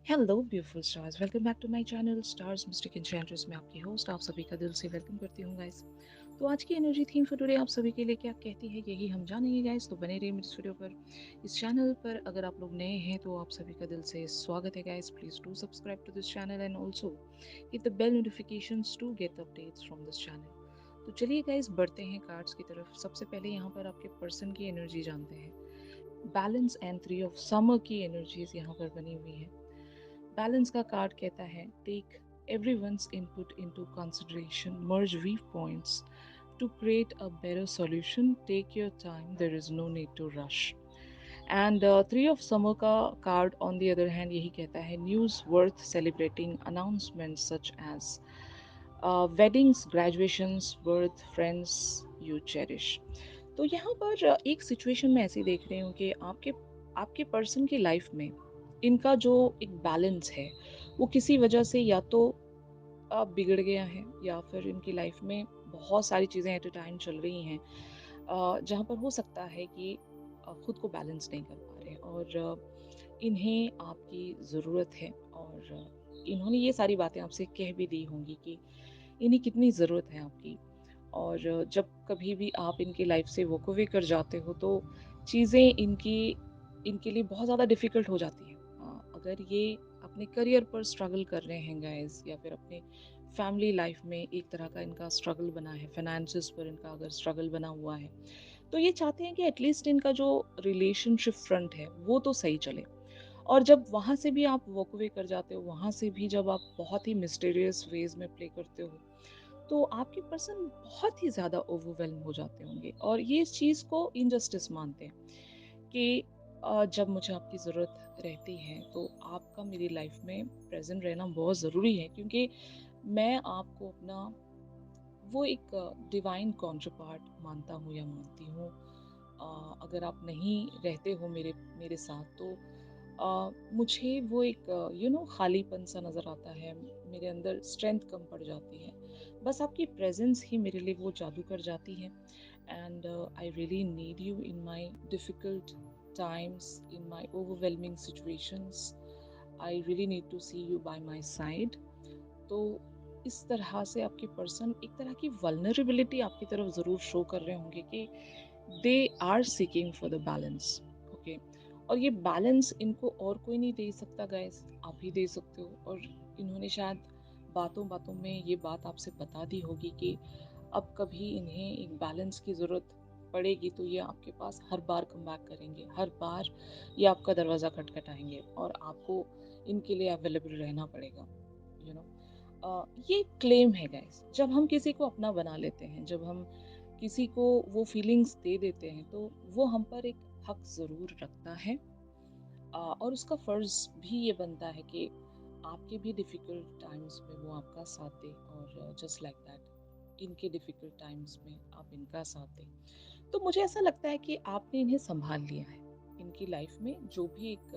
Hello beautiful stars, welcome back to my channel stars mystic enchantress में आपकी host आप सभी का दिल से वेलकम करती हूँ गाइस। तो आज की एनर्जी थीम फॉर टुडे आप सभी के लिए क्या कहती है यही हम जानेंगे गाइस। तो बने रहिए मेरे इस वीडियो पर। इस चैनल पर अगर आप लोग नए हैं तो आप सभी का दिल से स्वागत है guys. Please do subscribe to this channel and also hit the bell notifications to get updates from this channel. तो चलिए गाइस बढ़ते हैं कार्ड्स की तरफ। सबसे पहले यहाँ पर आपके पर्सन की एनर्जी जानते हैं। Balance and three of summer की एनर्जीज यहाँ पर बनी हुई है। बैलेंस का कार्ड कहता है take everyone's input into consideration, merge viewpoints to create a better solution, take your time, there is no need to rush. And three of summer का card on the other hand यही कहता है news worth celebrating, announcements such as weddings, graduations, birth, friends you cherish. तो यहाँ पर एक situation में ऐसी देख रही हूँ कि आपके आपके पर्सन की लाइफ में इनका जो एक बैलेंस है वो किसी वजह से या तो बिगड़ गया है या फिर इनकी लाइफ में बहुत सारी चीज़ें एट अ टाइम चल रही हैं जहाँ पर हो सकता है कि खुद को बैलेंस नहीं कर पा रहे और इन्हें आपकी ज़रूरत है और इन्होंने ये सारी बातें आपसे कह भी दी होंगी कि इन्हें कितनी ज़रूरत है आपकी। और जब कभी भी आप इनकी लाइफ से वॉक अवे कर जाते हो तो चीज़ें इनकी इनके लिए बहुत ज़्यादा डिफ़िकल्ट हो जाती हैं। अगर ये अपने करियर पर स्ट्रगल कर रहे हैं गाइस या फिर अपने फैमिली लाइफ में एक तरह का इनका स्ट्रगल बना है, फाइनेंसिस पर इनका अगर स्ट्रगल बना हुआ है, तो ये चाहते हैं कि एटलीस्ट इनका जो रिलेशनशिप फ्रंट है वो तो सही चले। और जब वहाँ से भी आप वॉक अवे कर जाते हो, वहाँ से भी जब आप बहुत ही मिस्टीरियस वेज में प्ले करते हो, तो आपके पर्सन बहुत ही ज़्यादा ओवरवेल्म हो जाते होंगे और ये इस चीज़ को इनजस्टिस मानते हैं कि जब मुझे आपकी ज़रूरत रहती है तो आपका मेरी लाइफ में प्रेजेंट रहना बहुत ज़रूरी है, क्योंकि मैं आपको अपना वो एक डिवाइन कॉन्ट्रपार्ट मानता हूँ या मानती हूँ। अगर आप नहीं रहते हो मेरे मेरे साथ तो मुझे वो एक खालीपन सा नज़र आता है, मेरे अंदर स्ट्रेंथ कम पड़ जाती है। बस आपकी प्रेजेंस ही मेरे लिए वो जादू कर जाती है। And I really need you in my difficult times, in my overwhelming situations. I really need to see you by my side. तो इस तरह से आपके पर्सन एक तरह की वल्नरेबिलिटी आपकी तरफ ज़रूर शो कर रहे होंगे कि they are seeking for the balance. Okay, और ये बैलेंस इनको और कोई नहीं दे सकता गाइस, आप ही दे सकते हो। और इन्होंने शायद बातों बातों में ये बात आपसे बता दी होगी कि अब कभी इन्हें एक बैलेंस की ज़रूरत पड़ेगी तो ये आपके पास हर बार कम बैक करेंगे, हर बार ये आपका दरवाज़ा खटखटाएंगे और आपको इनके लिए अवेलेबल रहना पड़ेगा। यू नो ये क्लेम है गाइस। जब हम किसी को अपना बना लेते हैं, जब हम किसी को वो फीलिंग्स दे देते हैं तो वो हम पर एक हक ज़रूर रखता है। और उसका फ़र्ज़ भी ये बनता है कि आपके भी डिफ़िकल्ट टाइम्स में वो आपका साथ दे और जस्ट लाइक दैट इनके डिफ़िकल्ट टाइम्स में आप इनका साथ दें। तो मुझे ऐसा लगता है कि आपने इन्हें सँभाल लिया है। इनकी लाइफ़ में जो भी एक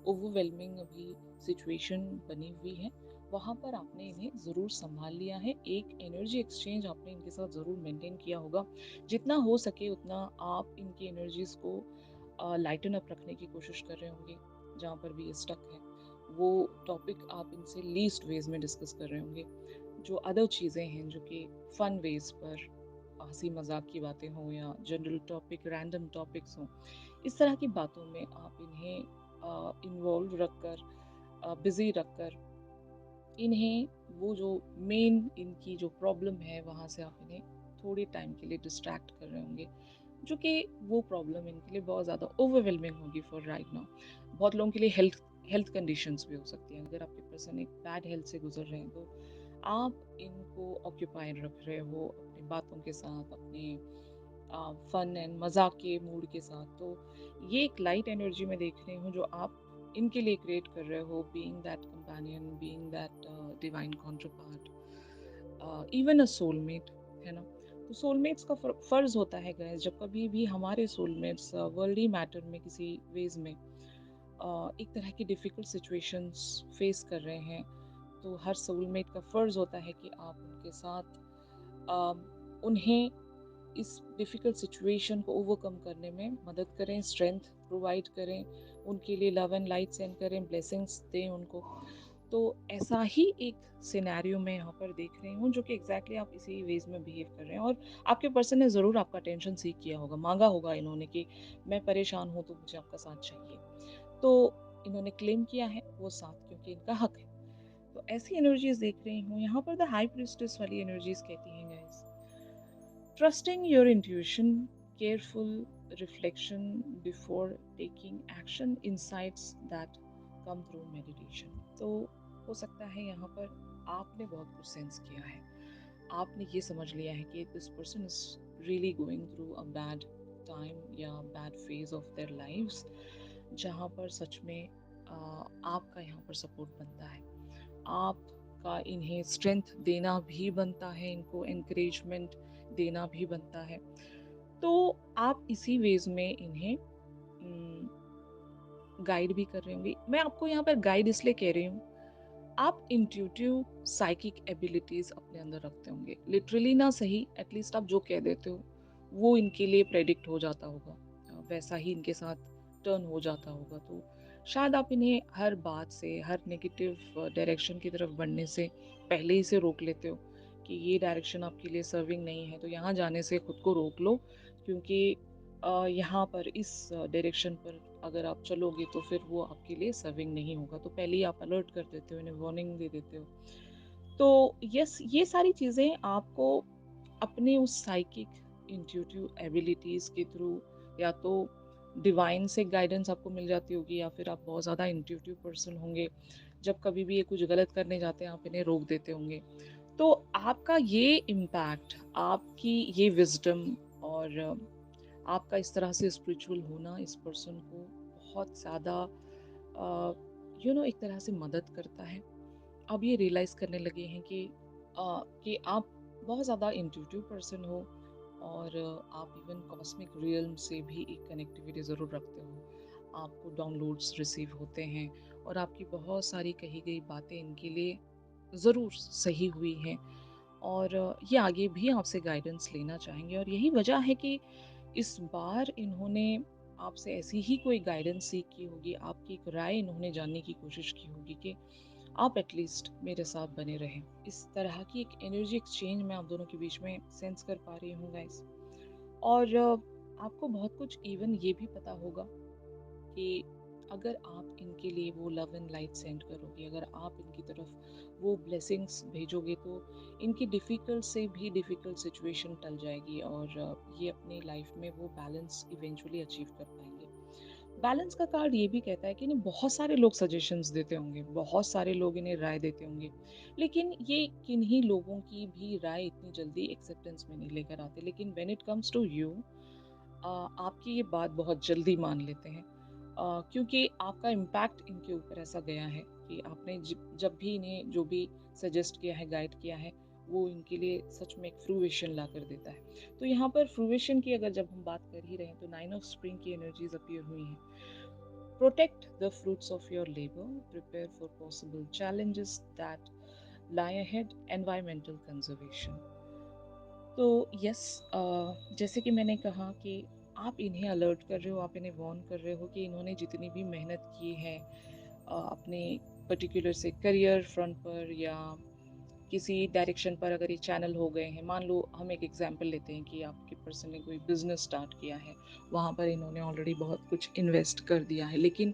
ओवरवेलमिंग अभी सिचुएशन बनी हुई है, वहाँ पर आपने इन्हें ज़रूर सँभाल लिया है। एक एनर्जी एक्सचेंज आपने इनके साथ ज़रूर मेंटेन किया होगा। जितना हो सके उतना आप इनकी एनर्जीज़ को लाइटन अप रखने की कोशिश कर रहे होंगे। जहाँ पर भी ये स्टक है, वो टॉपिक आप इनसे लीस्ट वेज़ में डिस्कस कर रहे होंगे। जो अदर चीज़ें हैं जो कि फ़न वेज़ पर हँसी मज़ाक की बातें हों या जनरल टॉपिक, रैंडम टॉपिक्स हों, इस तरह की बातों में आप इन्हें इन्वॉल्व रखकर, बिज़ी रखकर इन्हें वो जो मेन इनकी जो प्रॉब्लम है वहाँ से आप इन्हें थोड़े टाइम के लिए डिस्ट्रैक्ट कर रहे होंगे, जो कि वो प्रॉब्लम इनके लिए बहुत ज़्यादा ओवरवेलमिंग होगी फॉर राइट नाउ। बहुत लोगों के लिए हेल्थ हेल्थ कंडीशंस भी हो सकती हैं। अगर आपके पर्सन एक बैड हेल्थ से गुजर रहे हैं तो आप इनको ऑक्यूपाइड रख रहे हो अपनी बातों के साथ, अपने फन एंड मजाक के मूड के साथ। तो ये एक लाइट एनर्जी में देख रही हूँ जो आप इनके लिए क्रिएट कर रहे हो, being that companion, being that divine counterpart, even a soulmate, है ना। तो सोलमेट्स का फर्ज होता है गाइस, जब कभी भी हमारे सोलमेट्स वर्ल्डली मैटर में किसी वेज में एक तरह की डिफ़िकल्ट सिचुएशंस फेस कर रहे हैं, तो हर सोलमेट का फ़र्ज़ होता है कि आप उनके साथ उन्हें इस डिफ़िकल्ट सिचुएशन को ओवरकम करने में मदद करें, स्ट्रेंथ प्रोवाइड करें, उनके लिए लव एंड लाइट सेंड करें, ब्लेसिंग्स दें उनको। तो ऐसा ही एक सिनेरियो मैं यहाँ पर देख रही हूँ, जो कि एग्ज़ैक्टली आप इसी वेज़ में बिहेव कर रहे हैं, और आपके पर्सन ने ज़रूर आपका अटेंशन सीक किया होगा, माँगा होगा इन्होंने कि मैं परेशान हूँ तो मुझे आपका साथ चाहिए। तो इन्होंने क्लेम किया है वो साथ, क्योंकि इनका हक है। तो ऐसी एनर्जीज़ देख रही हूँ। यहाँ पर द हाई प्रीस्टेस वाली एनर्जीज़ कहती हैं guys, trusting your intuition, careful reflection before taking action, insights that come through meditation. तो हो सकता है यहाँ पर आपने बहुत कुछ सेंस किया है, आपने ये समझ लिया है कि this person is really going through a bad time या bad phase of their lives, जहाँ पर सच में आपका यहाँ पर सपोर्ट बनता है, आपका इन्हें स्ट्रेंथ देना भी बनता है, इनको एनकरेजमेंट देना भी बनता है। तो आप इसी वेज में इन्हें गाइड भी कर रहे होंगे। मैं आपको यहाँ पर गाइड इसलिए कह रही हूँ, आप इंट्यूटिव साइकिक एबिलिटीज अपने अंदर रखते होंगे, लिटरली ना सही, एटलीस्ट आप जो कह देते हो वो इनके लिए प्रेडिक्ट हो जाता होगा, वैसा ही इनके साथ टर्न हो जाता होगा। तो शायद आप इन्हें हर बात से, हर नेगेटिव डायरेक्शन की तरफ बढ़ने से पहले ही से रोक लेते हो कि ये डायरेक्शन आपके लिए सर्विंग नहीं है, तो यहाँ जाने से खुद को रोक लो, क्योंकि यहाँ पर इस डायरेक्शन पर अगर आप चलोगे तो फिर वो आपके लिए सर्विंग नहीं होगा। तो पहले ही आप अलर्ट कर देते हो, इन्हें वार्निंग दे देते हो। तो यस, ये सारी चीज़ें आपको अपने उस साइकिक इंट्यूटिव एबिलिटीज़ के थ्रू, या तो डिवाइन से गाइडेंस आपको मिल जाती होगी, या फिर आप बहुत ज़्यादा इंट्यूटिव पर्सन होंगे, जब कभी भी ये कुछ गलत करने जाते हैं आप इन्हें रोक देते होंगे। तो आपका ये इम्पैक्ट, आपकी ये विजडम और आपका इस तरह से स्पिरिचुअल होना इस पर्सन को बहुत ज़्यादा एक तरह से मदद करता है। अब ये रियलाइज़ करने लगे हैं कि आप बहुत ज़्यादा इंट्यूटिव पर्सन हो, और आप इवन कॉस्मिक रियल्म से भी एक कनेक्टिविटी ज़रूर रखते हो। आपको डाउनलोड्स रिसीव होते हैं, और आपकी बहुत सारी कही गई बातें इनके लिए ज़रूर सही हुई हैं, और ये आगे भी आपसे गाइडेंस लेना चाहेंगे। और यही वजह है कि इस बार इन्होंने आपसे ऐसी ही कोई गाइडेंस सीख की होगी, आपकी एक राय इन्होंने जानने की कोशिश की होगी कि आप एटलीस्ट मेरे साथ बने रहें। इस तरह की एक एनर्जी एक्सचेंज मैं आप दोनों के बीच में सेंस कर पा रही हूँ गाइस। और आपको बहुत कुछ इवन ये भी पता होगा कि अगर आप इनके लिए वो लव एंड लाइट सेंड करोगे, अगर आप इनकी तरफ वो ब्लेसिंग्स भेजोगे, तो इनकी डिफ़िकल्ट से भी डिफ़िकल्ट सिचुएशन टल जाएगी, और ये अपनी लाइफ में वो बैलेंस इवेंचुअली अचीव कर पाएंगे। बैलेंस का कार्ड ये भी कहता है कि इन्हें बहुत सारे लोग सजेशंस देते होंगे, बहुत सारे लोग इन्हें राय देते होंगे, लेकिन ये किन्हीं लोगों की भी राय इतनी जल्दी एक्सेप्टेंस में नहीं लेकर आते। लेकिन when it comes to you, आपकी ये बात बहुत जल्दी मान लेते हैं, क्योंकि आपका इम्पैक्ट इनके ऊपर ऐसा गया है कि आपने जब भी इन्हें जो भी सजेस्ट किया है, गाइड किया है, वो इनके लिए सच में एक फ्रूवेशन ला कर देता है। तो यहाँ पर फ्रूवेशन की अगर जब हम बात कर ही रहे हैं, तो 9 ऑफ स्प्रिंग की एनर्जीज अपीयर हुई हैं। Protect the fruits of your labour, prepare for possible challenges that lie ahead, environmental conservation। तो यस, जैसे कि मैंने कहा कि आप इन्हें अलर्ट कर रहे हो, आप इन्हें वार्न कर रहे हो कि इन्होंने जितनी भी मेहनत की है अपने पर्टिकुलर से करियर फ्रंट पर, या किसी डायरेक्शन पर, अगर ये चैनल हो गए हैं, मान लो हम एक एग्जांपल लेते हैं कि आपके पर्सन ने कोई बिजनेस स्टार्ट किया है, वहाँ पर इन्होंने ऑलरेडी बहुत कुछ इन्वेस्ट कर दिया है, लेकिन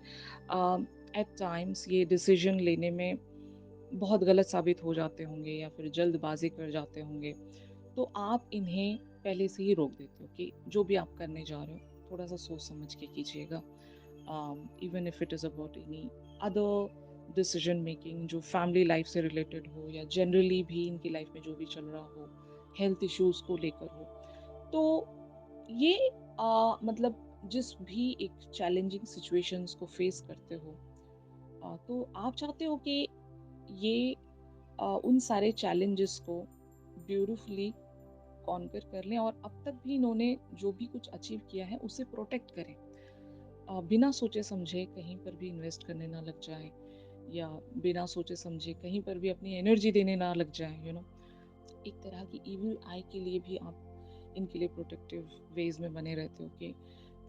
एट टाइम्स ये डिसीजन लेने में बहुत गलत साबित हो जाते होंगे, या फिर जल्दबाजी कर जाते होंगे। तो आप इन्हें पहले से ही रोक देते हो कि जो भी आप करने जा रहे हो थोड़ा सा सोच समझ के कीजिएगा, even if it is about any other decision making जो फैमिली लाइफ से रिलेटेड हो, या जनरली भी इनकी लाइफ में जो भी चल रहा हो, हेल्थ इश्यूज को लेकर हो। तो ये मतलब जिस भी एक चैलेंजिंग सिचुएशंस को फेस करते हो, तो आप चाहते हो कि ये उन सारे चैलेंजेस को ब्यूटीफुली कॉन्कर कर लें, और अब तक भी इन्होंने जो भी कुछ अचीव किया है उसे प्रोटेक्ट करें, बिना सोचे समझे कहीं पर भी इन्वेस्ट करने ना लग जाए, या बिना सोचे समझे कहीं पर भी अपनी एनर्जी देने ना लग जाए, एक तरह की इविल आई के लिए भी आप इनके लिए प्रोटेक्टिव वेज में बने रहते हो कि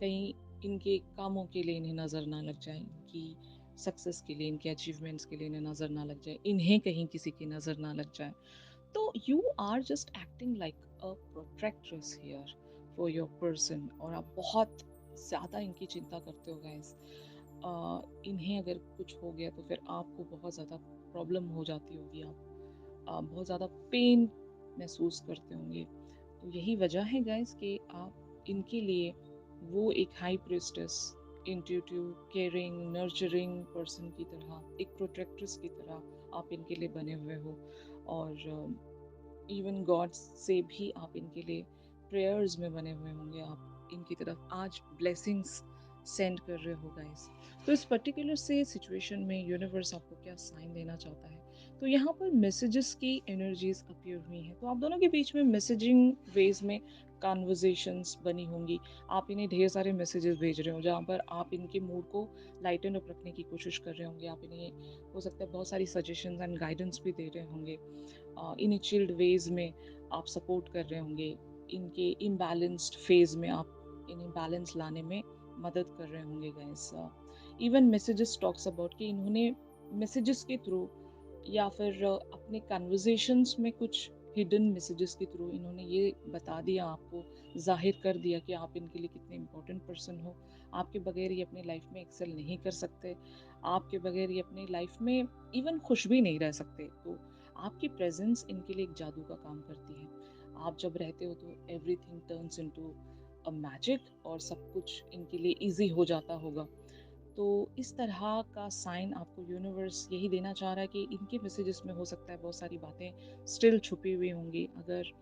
कहीं इनके कामों के लिए इन्हें नज़र ना लग जाए, इनकी सक्सेस के लिए, इनके अचीवमेंट्स के लिए इन्हें नज़र ना लग जाए, इन्हें कहीं किसी की नज़र ना लग जाए। तो you are just acting like a protectress here for your person, और आप बहुत ज़्यादा इनकी चिंता करते हो गाइस। इन्हें अगर कुछ हो गया तो फिर आपको बहुत ज़्यादा प्रॉब्लम हो जाती होगी, आप बहुत ज़्यादा पेन महसूस करते होंगे। तो यही वजह है गाइस कि आप इनके लिए वो एक high priestess, intuitive, caring, nurturing person की तरह, एक प्रोटेक्ट्रेस की तरह आप इनके लिए बने हुए हो। और इवन गॉड से भी आप इनके लिए प्रेयर्स में बने हुए होंगे, आप इनकी तरफ आज ब्लेसिंग्स सेंड कर रहे हो गाइस। तो इस पर्टिकुलर से सिचुएशन में यूनिवर्स आपको क्या साइन देना चाहता है, तो यहाँ पर मैसेजेस की एनर्जीज अपीयर हुई हैं। तो आप दोनों के बीच में मैसेजिंग वेज में कॉन्वर्जेशंस बनी होंगी। आप इन्हें ढेर सारे मैसेजेस भेज रहे हो जहाँ पर आप इनके मूड को लाइटन अप रखने की कोशिश कर रहे होंगे। आप इन्हें हो सकता है बहुत सारी सजेशंस एंड गाइडेंस भी दे रहे होंगे। इन चिल्ड वेज में आप सपोर्ट कर रहे होंगे। इनके इम्बैलेंस्ड फेज में आप इन्हें बैलेंस लाने में मदद कर रहे होंगे guys. Even messages talks about कि इन्होंने मैसेजेस के थ्रू या फिर अपने कन्वर्सेशंस में कुछ हिडन मैसेजेस के थ्रू इन्होंने ये बता दिया, आपको जाहिर कर दिया कि आप इनके लिए कितने इम्पोर्टेंट पर्सन हो। आपके बगैर ये अपनी लाइफ में एक्सेल नहीं कर सकते, आपके बगैर ये अपनी लाइफ में इवन खुश भी नहीं रह सकते। तो आपकी प्रेजेंस इनके लिए एक जादू का काम करती है। आप जब रहते हो तो everything turns into a magic, और सब कुछ इनके लिए इजी हो जाता होगा। तो इस तरह का साइन आपको यूनिवर्स यही देना चाह रहा है कि इनके मैसेजेस में हो सकता है बहुत सारी बातें स्टिल छुपी हुई होंगी। अगर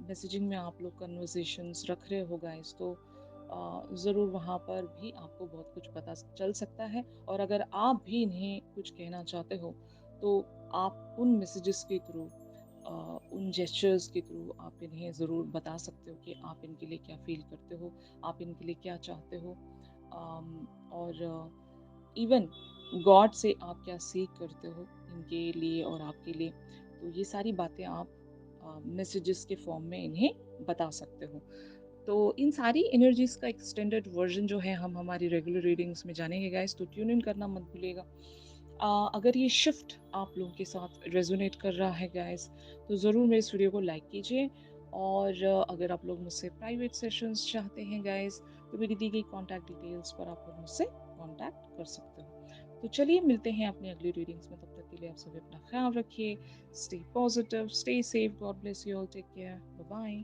मैसेजिंग में आप लोग कन्वर्सेशंस रख रहे हो गाइस, तो ज़रूर वहाँ पर भी आपको बहुत कुछ पता चल सकता है। और अगर आप भी इन्हें कुछ कहना चाहते हो तो आप उन मैसेजेस के थ्रू, उन जेस्चर्स के थ्रू आप इन्हें ज़रूर बता सकते हो कि आप इनके लिए क्या फील करते हो, आप इनके लिए क्या चाहते हो। और इवन गॉड से आप क्या सीख करते हो इनके लिए और आपके लिए। तो ये सारी बातें आप मैसेजेस के फॉर्म में इन्हें बता सकते हो। तो इन सारी एनर्जीज का एक्सटेंडेड वर्जन जो है हम हमारी रेगुलर रीडिंग्स में जानेंगे गाइस, तो ट्यून इन करना मत भूलिएगा। अगर ये शिफ्ट आप लोगों के साथ रेजोनेट कर रहा है गाइस, तो ज़रूर मेरे इस वीडियो को लाइक कीजिए। और अगर आप लोग मुझसे प्राइवेट सेशंस चाहते हैं गाइस, तो मेरी दी गई कॉन्टैक्ट डिटेल्स पर आप लोग मुझसे कॉन्टैक्ट कर सकते हो। तो चलिए मिलते हैं अपनी अगली रीडिंग्स में, तब तक के लिए आप सभी अपना ख्याल रखिए। Stay positive, stay safe, God bless you all, take care, bye bye.